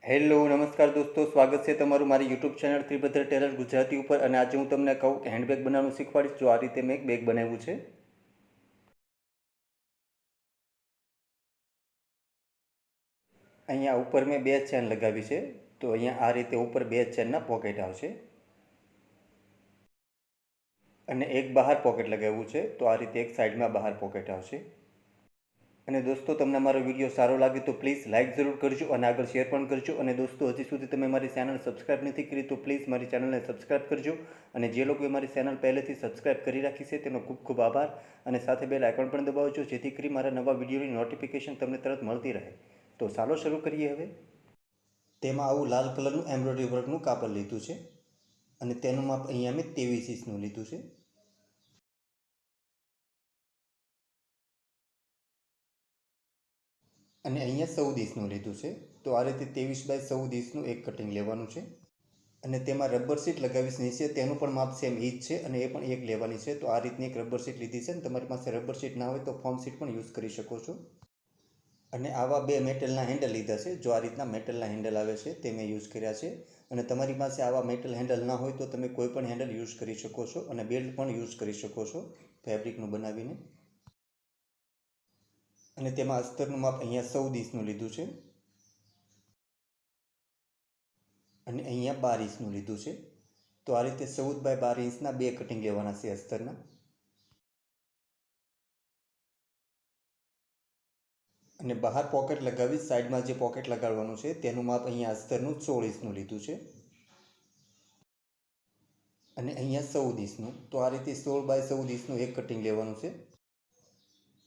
Hello નમસ્કાર દોસ્તો, સ્વાગત છે તમારું મારી યુટ્યુબ ચેનલ ત્રિભદ્ર ટેલર ગુજરાતી ઉપર. અને આજે હું તમને કહું કે હેન્ડબેગ બનાવવાનું શીખવાડીશ. જો આ રીતે મેં એક બેગ બનાવ્યું છે. અહીંયા ઉપર મેં બે ચેન લગાવી છે. તો અહીંયા આ રીતે ઉપર બે ચેનના પોકેટ આવશે અને એક બહાર પોકેટ લગાવ્યું છે. તો આ રીતે એક સાઈડમાં બહાર પોકેટ આવશે. અને દોસ્તો, તમને મારો વિડીયો સારો લાગે તો પ્લીઝ લાઇક જરૂર કરજો અને આગળ શેર પણ કરજો. અને દોસ્તો, હજી સુધી તમે મારી ચેનલ સબસ્ક્રાઈબ નથી કરી તો પ્લીઝ મારી ચેનલને સબસ્ક્રાઈબ કરજો. અને જે લોકોએ મારી ચેનલ પહેલેથી સબસ્ક્રાઈબ કરી રાખી છે તેનો ખૂબ ખૂબ આભાર. અને સાથે બેલ આઇકોન પણ દબાવજો, જેથી કરી મારા નવા વિડીયોની નોટિફિકેશન તમને તરત મળતી રહે. તો ચાલો શરૂ કરીએ હવે. તેમાં આવું લાલ કલરનું એમ્બ્રોઇડરી વર્કનું કાપડ લીધું છે અને તેનું માપ અહીંયા મેં 23 ઇંચનું લીધું છે. અને અહીંયા 14 ઇંચનું લીધું છે. તો આ રીતે 23 બાય 14 ઇંચનું એક કટિંગ લેવાનું છે. અને તેમાં રબર શીટ લગાવીશ નીચે, તેનું પણ માપ સેમ એ જ છે અને એ પણ એક લેવાની છે. તો આ રીતની એક રબર શીટ લીધી છે. અને તમારી પાસે રબર શીટ ના હોય તો ફોમ શીટ પણ યુઝ કરી શકો છો. અને આવા બે મેટલના હેન્ડલ લીધા છે. જો આ રીતના મેટલના હેન્ડલ આવે છે તે મેં યુઝ કર્યા છે. અને તમારી પાસે આવા મેટલ હેન્ડલ ના હોય તો તમે કોઈ પણ હેન્ડલ યુઝ કરી શકો છો. અને બેલ્ટ પણ યુઝ કરી શકો છો ફેબ્રિકનું બનાવીને. અને તેમાં અસ્તરનું માપ અહીંયા 14 ઇંચનું લીધું છે અને અહીંયા 12 ઇંચનું લીધું છે. તો આ રીતે 14 બાય 12 ઇંચના બે કટિંગ લેવાના છે અસ્તરના. અને બહાર પોકેટ લગાવી સાઈડમાં જે પોકેટ લગાડવાનું છે તેનું માપ અહીંયા અસ્તરનું 16 ઇંચનું લીધું છે અને અહીંયા 14 ઇંચનું. તો આ રીતે 16 બાય 14 ઇંચનું એક કટિંગ લેવાનું છે.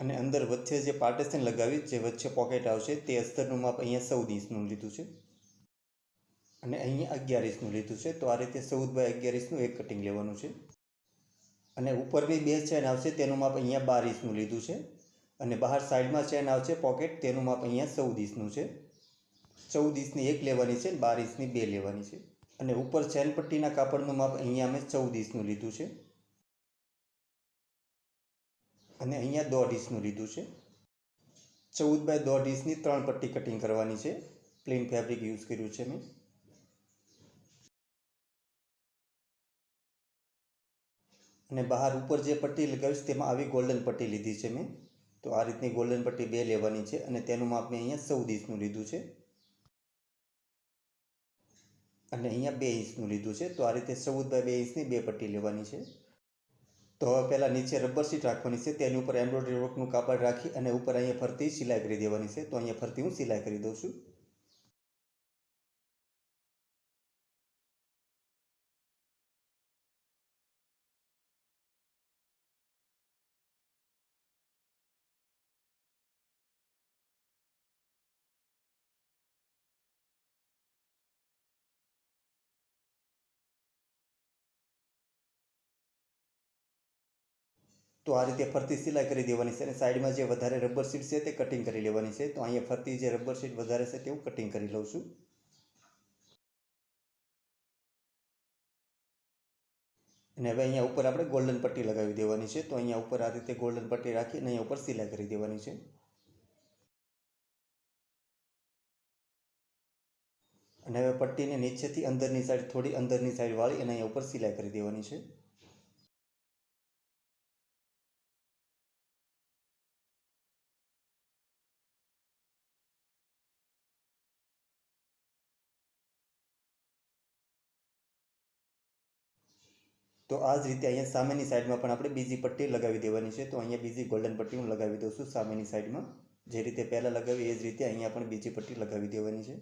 અને અંદર વચ્ચે જે પાર્ટેશન લગાવી, જે વચ્ચે પોકેટ આવશે, તે અસ્તરનું માપ અહીંયા 14 ઇંચનું લીધું છે અને અહીંયા 11 ઇંચનું લીધું છે. તો આ રીતે 14 બાય 11 ઇંચનું એક કટિંગ લેવાનું છે. અને ઉપરની બે ચેન આવશે તેનું માપ અહીંયા 12 ઇંચનું લીધું છે. અને બહાર સાઈડમાં ચેન આવશે પોકેટ, તેનું માપ અહીંયા 14 ઇંચનું છે. 14 ઇંચની એક લેવાની છે, 12 ઇંચની બે લેવાની છે. અને ઉપર ચેન પટ્ટીના કાપડનું માપ અહીંયા મેં 14 ઇંચનું લીધું છે અને અહીંયા 1.5 ઇંચનું લીધું છે. 14 બાય 1.5 ઇંચની 3 પટ્ટી કટિંગ કરવાની છે. પ્લેન ફેબ્રિક યુઝ કર્યું છે મેં. અને બહાર ઉપર જે પટ્ટી લગાવીશ તેમાં આવી ગોલ્ડન પટ્ટી લીધી છે મેં. તો આ રીતની ગોલ્ડન પટ્ટી બે લેવાની છે અને તેનું માપ મેં અહીંયા 14 ઇંચનું લીધું છે અને અહીંયા 2 ઇંચનું લીધું છે. તો આ રીતે 14 બાય 2 ઇંચની બે પટ્ટી લેવાની છે. તો હવે પહેલાં નીચે રબર શીટ રાખવાની છે, તેની ઉપર એમ્બ્રોઇડરી વર્કનું કાપડ રાખી અને ઉપર અહીંયા ફરતી સિલાઈ કરી દેવાની છે. તો અહીંયા ફરતી હું સિલાઈ કરી દઉં છું. તો આ રીતે ફરતી સિલાઈ કરી દેવાની છે અને સાઈડમાં જે વધારે રબર શીટ છે તે કટિંગ કરી લેવાની છે. તો અહીંયા ફરતી જે રબર શીટ વધારે છે તે હું કટિંગ કરી લઉં છું. અને હવે અહીંયા ઉપર આપણે ગોલ્ડન પટ્ટી લગાવી દેવાની છે. તો અહીંયા ઉપર આ રીતે ગોલ્ડન પટ્ટી રાખી અને અહીંયા ઉપર સિલાઈ કરી દેવાની છે. અને હવે પટ્ટીને નીચેથી અંદરની સાઈડ, થોડી અંદરની સાઈડ વાળી અને અહીંયા ઉપર સિલાઈ કરી દેવાની છે. તો આ જ રીતે અહીંયા સામેની સાઈડમાં પણ આપણે બીજી પટ્ટી લગાવી દેવાની છે. તો અહીંયા બીજી ગોલ્ડન પટ્ટી હું લગાવી દઉં છું સામેની સાઈડમાં. જે રીતે પહેલાં લગાવી એ જ રીતે અહીંયા પણ બીજી પટ્ટી લગાવી દેવાની છે.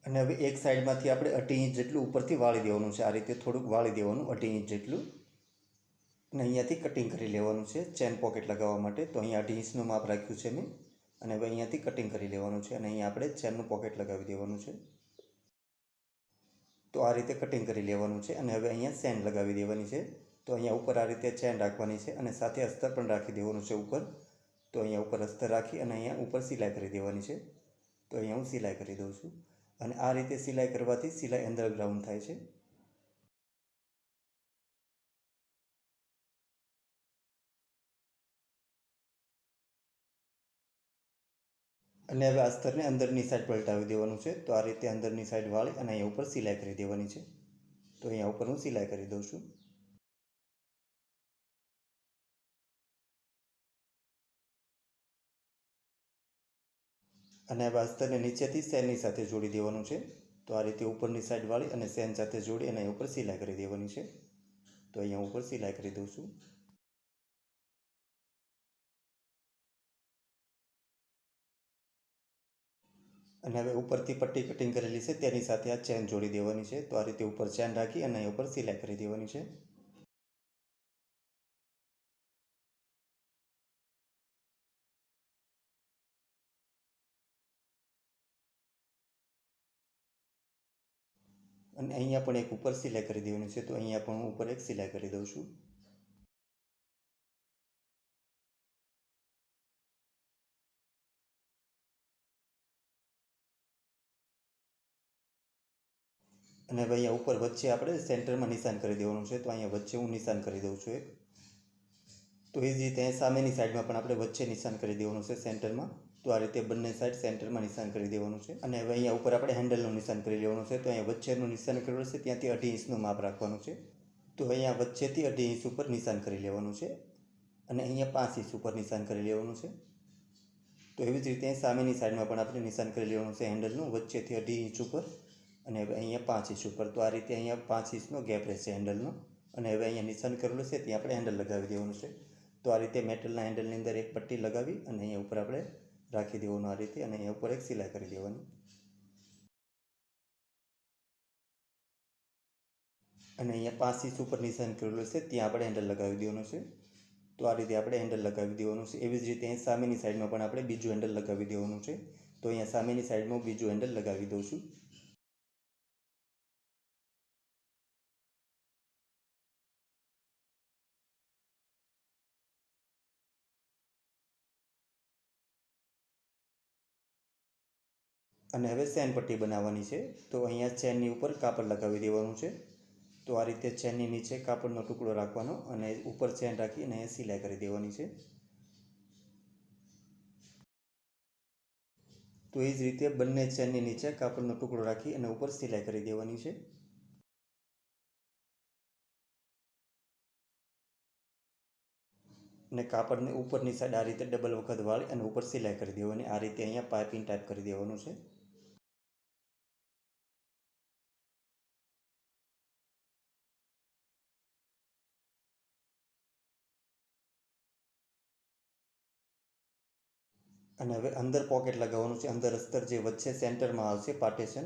અને હવે એક સાઈડમાંથી આપણે 2.5 ઇંચ જેટલું ઉપરથી વાળી દેવાનું છે. આ રીતે થોડુંક વાળી દેવાનું 2.5 ઇંચ જેટલું. અને અહીંયાથી કટિંગ કરી લેવાનું છે ચેન પોકેટ લગાવવા માટે. તો અહીંયા 2.5 ઇંચનું માપ રાખ્યું છે મેં. અને હવે અહીંયાથી કટિંગ કરી લેવાનું છે અને અહીંયા આપણે ચેનનું પોકેટ લગાવી દેવાનું છે. તો આ રીતે કટિંગ કરી લેવાનું છે અને હવે અહીંયા ચેન લગાવી દેવાની છે. તો અહીંયા ઉપર આ રીતે ચેન રાખવાની છે અને સાથે અસ્તર પણ રાખી દેવાનું છે ઉપર. તો અહીંયા ઉપર અસ્તર રાખી અને અહીંયા ઉપર સિલાઈ કરી દેવાની છે. તો અહીંયા હું સિલાઈ કરી દઉં છું અને આ રીતે સિલાઈ કરવાથી સિલાઈ અંડરગ્રાઉન્ડ થાય છે. અને હવે અસ્તરને અંદરની સાઈડ પલટાવી દેવાનું છે. તો આ રીતે અંદરની સાઈડ વાળી અને અહીંયા ઉપર સિલાઈ કરી દેવાની છે. તો અહીંયા ઉપર હું સિલાઈ કરી દઉં છું. અને હવે અસ્તરને નીચેથી ચેનની સાથે જોડી દેવાનું છે. તો આ રીતે ઉપરની સાઈડ વાળી અને ચેન સાથે જોડી અને ઉપર સિલાઈ કરી દેવાની છે. તો અહીંયા ઉપર સિલાઈ કરી દઉં છું. અને હવે ઉપરથી પટ્ટી કટિંગ કરેલી છે તેની સાથે આ ચેન જોડી દેવાની છે. તો આ રીતે ઉપર ચેન રાખી અને અહીં ઉપર સિલાઈ કરી દેવાની છે. અને અહીંયા પણ એક ઉપર સિલાઈ કરી દેવાની છે. તો અહીંયા પણ હું ઉપર એક સિલાઈ કરી દઉં છું. અને હવે અહીંયા ઉપર વચ્ચે આપણે સેન્ટરમાં નિશાન કરી દેવાનું છે. તો અહીંયા વચ્ચે હું નિશાન કરી દઉં છું એક. તો એ જ રીતે સામેની સાઈડમાં પણ આપણે વચ્ચે નિશાન કરી દેવાનું છે સેન્ટરમાં. તો આ રીતે બંને સાઈડ સેન્ટરમાં નિશાન કરી દેવાનું છે. અને હવે અહીંયા ઉપર આપણે હેન્ડલનું નિશાન કરી લેવાનું છે. તો અહીંયા વચ્ચેનું નિશાન કરેલું છે ત્યાંથી 2.5 ઇંચનું માપ રાખવાનું છે. તો અહીંયા વચ્ચેથી 2.5 ઇંચ ઉપર નિશાન કરી લેવાનું છે અને અહીંયા 5 ઇંચ ઉપર નિશાન કરી લેવાનું છે. તો એવી જ રીતે સામેની સાઈડમાં પણ આપણે નિશાન કરી લેવાનું છે હેન્ડલનું વચ્ચેથી 2.5 ઇંચ ઉપર અને હવે અહીંયા 5 ઇંચ ઉપર. તો આ રીતે અહીંયા 5 ઇંચનો ગેપ રહેશે હેન્ડલનો. અને હવે અહીંયા નિશાન કરેલું છે ત્યાં આપણે હેન્ડલ લગાવી દેવાનું છે. તો આ રીતે મેટલના હેન્ડલની અંદર એક પટ્ટી લગાવી અને અહીંયા ઉપર આપણે રાખી દેવાનું આ રીતે અને અહીંયા ઉપર એક સિલાઈ કરી દેવાની. અને અહીંયા 5 ઇંચ ઉપર નિશાન કરેલું છે ત્યાં આપણે હેન્ડલ લગાવી દેવાનું છે. તો આ રીતે આપણે હેન્ડલ લગાવી દેવાનું છે. એવી જ રીતે અહીં સામેની સાઈડમાં પણ આપણે બીજું હેન્ડલ લગાવી દેવાનું છે. તો અહીંયા સામેની સાઈડમાં બીજું હેન્ડલ લગાવી દઉં છું. અને હવે ચેન પટ્ટી બનાવવાની છે. તો અહીંયા ચેનની ઉપર કાપડ લગાવી દેવાનું છે. તો આ રીતે ચેનની નીચે કાપડનો ટુકડો રાખવાનો અને ઉપર ચેન રાખી અને અહીંયા સિલાઈ કરી દેવાની છે. તો એ જ રીતે બંને ચેનની નીચે કાપડનો ટુકડો રાખી અને ઉપર સિલાઈ કરી દેવાની છે. અને કાપડને ઉપરની સાઈડ આ રીતે ડબલ વખત વાળી અને ઉપર સિલાઈ કરી દેવાની. આ રીતે અહીંયા પાઇપિંગ ટાઈપ કરી દેવાનું છે. અને હવે અંદર પોકેટ લગાવવાનું છે. અંદર અસ્તર જે વચ્ચે સેન્ટરમાં આવશે પાર્ટેશન,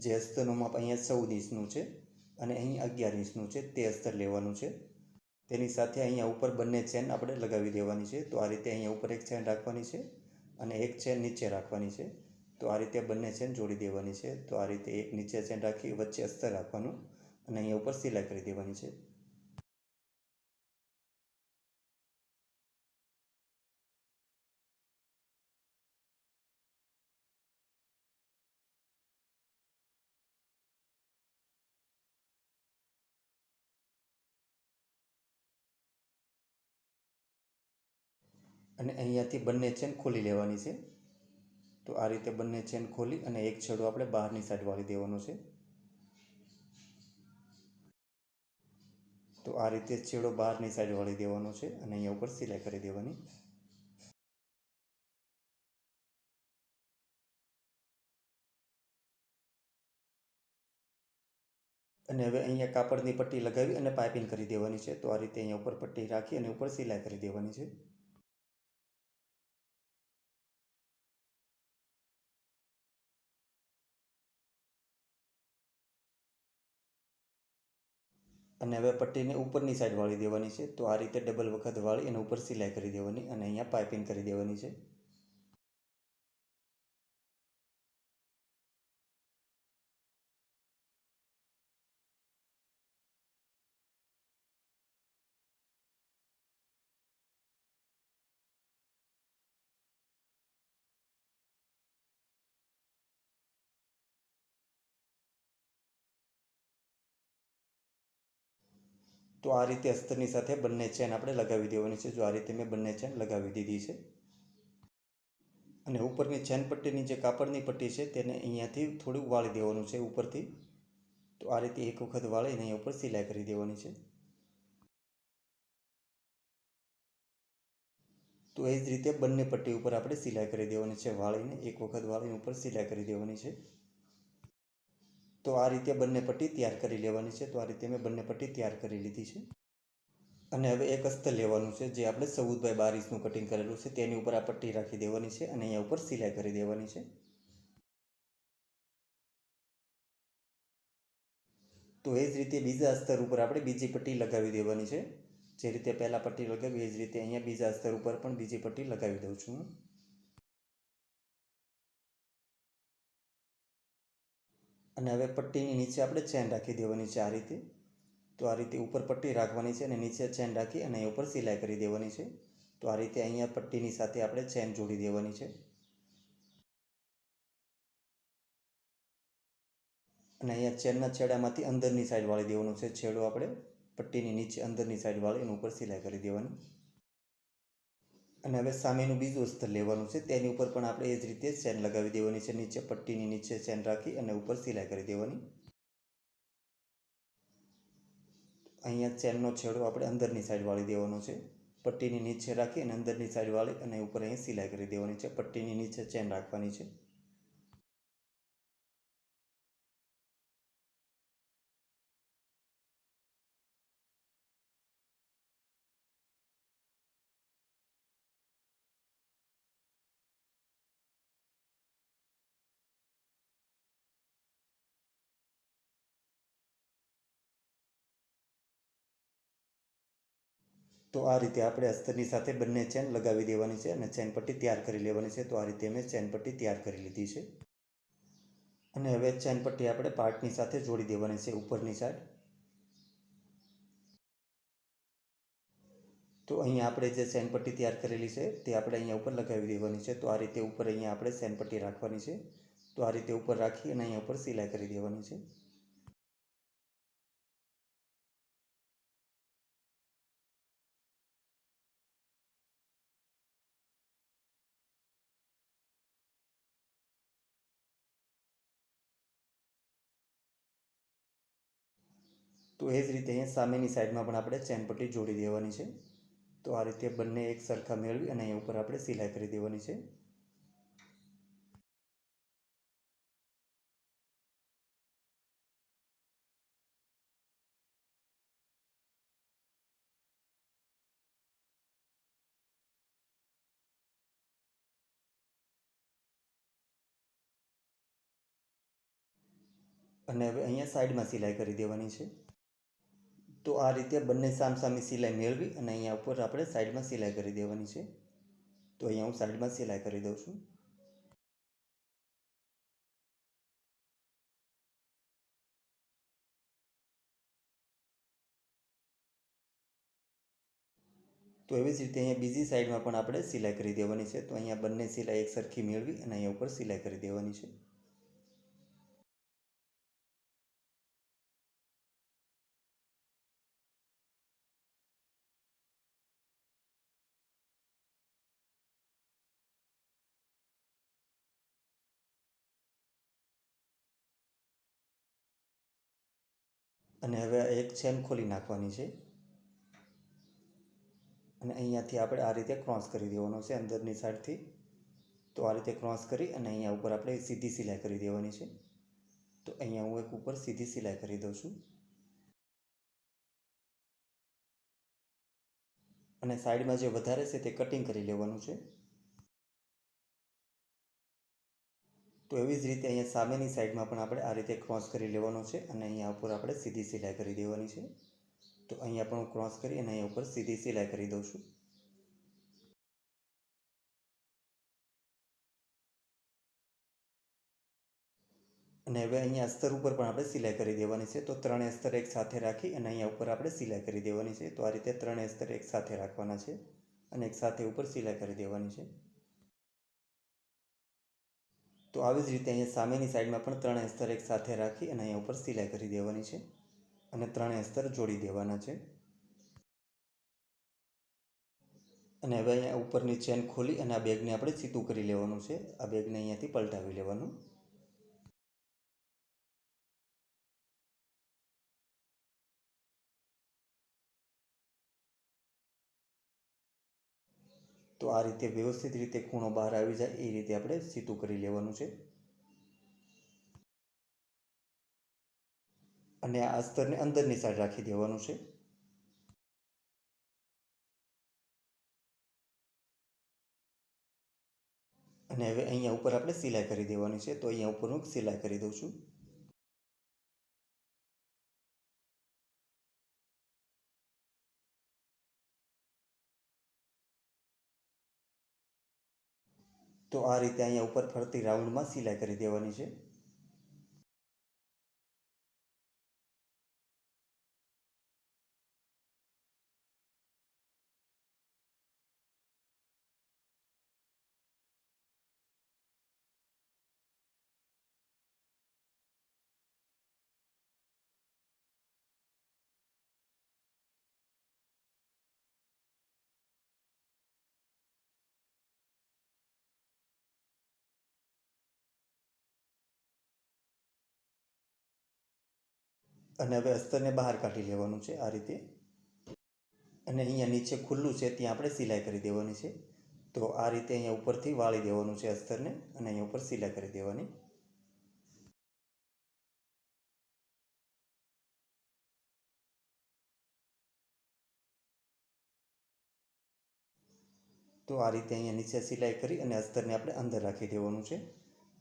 જે અસ્તરનું માપ અહીંયા 14 ઇંચનું છે અને અહીં 11 ઇંચનું છે તે અસ્તર લેવાનું છે. તેની સાથે અહીંયા ઉપર બંને ચેન આપણે લગાવી દેવાની છે. તો આ રીતે અહીંયા ઉપર એક ચેન રાખવાની છે અને એક ચેન નીચે રાખવાની છે. તો આ રીતે બંને ચેન જોડી દેવાની છે. તો આ રીતે એક નીચે ચેન રાખી વચ્ચે અસ્તર રાખવાનું અને અહીંયા ઉપર સિલાઈ કરી દેવાની છે. અને અહીંયાથી બંને ચેન ખોલી લેવાની છે. તો આ રીતે બંને ચેન ખોલી અને એક છેડો આપણે બહારની સાઈડ વાળી દેવાનો છે. તો આ રીતે છેડો બહારની સાઈડ વાળી દેવાનો છે અને અહીંયા ઉપર સિલાઈ કરી દેવાની. અને હવે અહીંયા કાપડની પટ્ટી લગાવી અને પાઇપિંગ કરી દેવાની છે. તો આ રીતે અહીંયા ઉપર પટ્ટી રાખી અને ઉપર સિલાઈ કરી દેવાની છે. અને હવે પટ્ટીને ઉપરની સાઈડ વાળી દેવાની છે. તો આ રીતે ડબલ વખત વાળી અને ઉપર સિલાઈ કરી દેવાની અને અહીંયા પાઇપિંગ કરી દેવાની છે. તો આ રીતે અસ્તરની સાથે બંને ચેન આપણે લગાવી દેવાની છે. જો આ રીતે મેં બંને ચેન લગાવી દીધી છે. અને ઉપરની ચેન પટ્ટીની જે કાપડની પટ્ટી છે તેને અહીંયાથી થોડુંક વાળી દેવાનું છે ઉપરથી. તો આ રીતે એક વખત વાળીને અહીંયા ઉપર સિલાઈ કરી દેવાની છે. તો એ જ રીતે બંને પટ્ટી ઉપર આપણે સિલાઈ કરી દેવાની છે. વાળીને એક વખત વાળીને ઉપર સિલાઈ કરી દેવાની છે. તો આ રીતે બંને પટ્ટી તૈયાર કરી લેવાની છે. તો આ રીતે મેં બંને પટ્ટી તૈયાર કરી લીધી છે. અને હવે એક અસ્તર લેવાનું છે જે આપણે 14 x 12 ઇંચનું કટિંગ કરેલું છે તેની ઉપર આ પટ્ટી રાખી દેવાની છે અને અહીંયા ઉપર સિલાઈ કરી દેવાની છે. તો એ જ રીતે બીજા અસ્તર ઉપર આપણે બીજી પટ્ટી લગાવી દેવાની છે. જે રીતે પહેલાં પટ્ટી લગાવી એ જ રીતે અહીંયા બીજા અસ્તર ઉપર પણ બીજી પટ્ટી લગાવી દઉં છું. અને હવે પટ્ટીની નીચે આપણે ચેન રાખી દેવાની છે આ રીતે. તો આ રીતે ઉપર પટ્ટી રાખવાની છે અને નીચે ચેન રાખી અને અહીં ઉપર સિલાઈ કરી દેવાની છે. તો આ રીતે અહીંયા પટ્ટીની સાથે આપણે ચેન જોડી દેવાની છે. અને અહીંયા ચેનના છેડામાંથી અંદરની સાઈડ વાળી દેવાનું છે. છેડો આપણે પટ્ટીની નીચે અંદરની સાઈડ વાળી એની ઉપર સિલાઈ કરી દેવાની. અને હવે સામેનું બીજું અસ્તર લેવાનું છે તેની ઉપર પણ આપણે એ જ રીતે ચેન લગાવી દેવાની છે. નીચે પટ્ટીની નીચે ચેન રાખી અને ઉપર સિલાઈ કરી દેવાની. અહીંયા ચેનનો છેડો આપણે અંદરની સાઈડ વાળી દેવાનો છે. પટ્ટીની નીચે રાખી અને અંદરની સાઈડ વાળી અને ઉપર અહીંયા સિલાઈ કરી દેવાની છે. પટ્ટીની નીચે ચેન રાખવાની છે. તો આ રીતે આપણે અસ્તરની સાથે બંને ચેન લગાવી દેવાની છે અને ચેન પટ્ટી તૈયાર કરી લેવાની છે. તો આ રીતે મેં ચેન પટ્ટી તૈયાર કરી લીધી છે. અને હવે ચેન પટ્ટી આપણે પાર્ટની સાથે જોડી દેવાની છે ઉપરની સાઈડ. તો અહીંયા આપણે જે ચેન પટ્ટી તૈયાર કરેલી છે તે આપણે અહીંયા ઉપર લગાવી દેવાની છે. તો આ રીતે ઉપર અહીંયા આપણે ચેન પટ્ટી રાખવાની છે. તો આ રીતે ઉપર રાખી અને અહીંયા ઉપર સિલાઈ કરી દેવાની છે. તો એ જ રીતે અહીંયા સામેની સાઈડમાં પણ આપણે ચેન પટ્ટી જોડી દેવાની છે. તો આ રીતે બંને એક સરખા મેળવી અને અહીંયા ઉપર આપણે સિલાઈ કરી દેવાની છે. અને હવે અહીંયા સાઈડમાં સિલાઈ કરી દેવાની છે. તો આ રીતે બંને સામસામી સિલાઈ મેળવી અને અહીંયા ઉપર આપણે સાઈડમાં સિલાઈ કરી દેવાની છે. તો અહીંયા હું સાઈડમાં સિલાઈ કરી દઉં છું. તો એવી જ રીતે અહીંયા બીજી સાઈડમાં પણ આપણે સિલાઈ કરી દેવાની છે. તો અહીંયા બંને સિલાઈ એક સરખી મેળવી અને અહીંયા ઉપર સિલાઈ કરી દેવાની છે. અને હવે એક ચેન ખોલી નાખવાની છે અને અહીંયાથી આપણે આ રીતે ક્રોસ કરી દેવાનો છે અંદરની સાઈડથી. તો આ રીતે ક્રોસ કરી અને અહીંયા ઉપર આપણે સીધી સિલાઈ કરી દેવાની છે. તો અહીંયા હું એક ઉપર સીધી સિલાઈ કરી દઉં છું. અને સાઈડમાં જે વધારે છે તે કટિંગ કરી લેવાનું છે. તો એવી જ રીતે અહીંયા સામેની સાઈડમાં પણ આપણે આ રીતે ક્રોસ કરી લેવાનો છે અને અહીંયા ઉપર આપણે સીધી સિલાઈ કરી દેવાની છે. તો અહીંયા પણ હું ક્રોસ કરી અને અહીંયા ઉપર સીધી સિલાઈ કરી દઉં છું. અને હવે અહીંયા અસ્તર ઉપર પણ આપણે સિલાઈ કરી દેવાની છે. તો ત્રણેય અસ્તર એક સાથે રાખી અને અહીંયા ઉપર આપણે સિલાઈ કરી દેવાની છે. તો આ રીતે ત્રણેય અસ્તર એક સાથે રાખવાના છે અને એક સાથે ઉપર સિલાઈ કરી દેવાની છે. તો આવી જ રીતે અહીંયા સામેની સાઈડમાં પણ ત્રણેય અસ્તર એક સાથે રાખી અને અહીંયા ઉપર સિલાઈ કરી દેવાની છે અને ત્રણેય અસ્તર જોડી દેવાના છે. અને હવે અહીંયા ઉપરની ચેન ખોલી અને આ બેગને આપણે સીધું કરી લેવાનું છે. આ બેગને અહીંયાથી પલટાવી લેવાનું. તો આ રીતે વ્યવસ્થિત રીતે ખૂણો બહાર આવી જાય એ રીતે આપણે સીધું કરી લેવાનું છે. અને આ અસ્તરને અંદરની સાઈડ રાખી દેવાનું છે. અને હવે અહીંયા ઉપર આપણે સિલાઈ કરી દેવાની છે. તો અહીંયા ઉપર હું સિલાઈ કરી દઉં છું. તો આ રીતે અહીંયા ઉપર ફરતી રાઉન્ડમાં સિલાઈ કરી દેવાની છે. અને હવે અસ્તરને બહાર કાઢી લેવાનું છે આ રીતે. અને અહીંયા નીચે ખુલ્લું છે ત્યાં આપણે સિલાઈ કરી દેવાની છે. તો આ રીતે અહીંયા ઉપરથી વાળી દેવાનું છે અસ્તરને અને અહીંયા ઉપર સિલાઈ કરી દેવાની. તો આ રીતે અહીંયા નીચે સિલાઈ કરી અને અસ્તરને આપણે અંદર રાખી દેવાનું છે.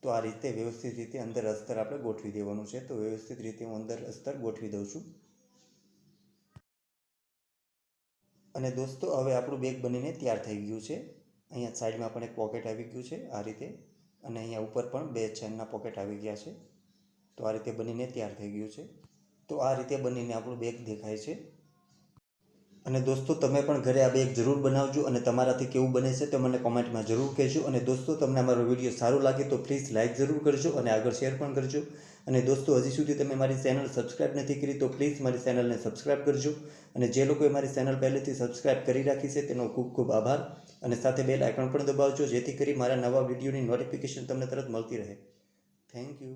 તો આ રીતે વ્યવસ્થિત રીતે અંદર અસ્તર આપણે ગોઠવી દેવાનું છે. તો વ્યવસ્થિત રીતે હું અંદર અસ્તર ગોઠવી દઉં છું. અને દોસ્તો હવે આપણું બેગ બનીને તૈયાર થઈ ગયું છે. અહીંયા સાઈડમાં પણ એક પોકેટ આવી ગયું છે આ રીતે. અને અહીંયા ઉપર પણ 2 ચેનના પોકેટ આવી ગયા છે. તો આ રીતે બનીને તૈયાર થઈ ગયું છે. તો આ રીતે બનીને આપણું બેગ દેખાય છે. અને દોસ્તો તમે પણ ઘરે આ બેગ જરૂર બનાવજો અને તમારાથી કેવું બને છે તો મને કોમેન્ટમાં જરૂર કહેજો. અને દોસ્તો તમને અમારો વિડીયો સારો લાગે તો પ્લીઝ લાઇક જરૂર કરજો અને આગળ શેર પણ કરજો. અને દોસ્તો હજી સુધી તમે મારી ચેનલ સબસ્ક્રાઈબ નથી કરી તો પ્લીઝ મારી ચેનલને સબસ્ક્રાઈબ કરજો. અને જે લોકોએ મારી ચેનલ પહેલેથી સબસ્ક્રાઈબ કરી રાખી છે તેનો ખૂબ ખૂબ આભાર. અને સાથે બેલ આઇકન પણ દબાવજો જેથી કરી મારા નવા વિડીયોની નોટિફિકેશન તમને તરત મળતી રહે. Thank you.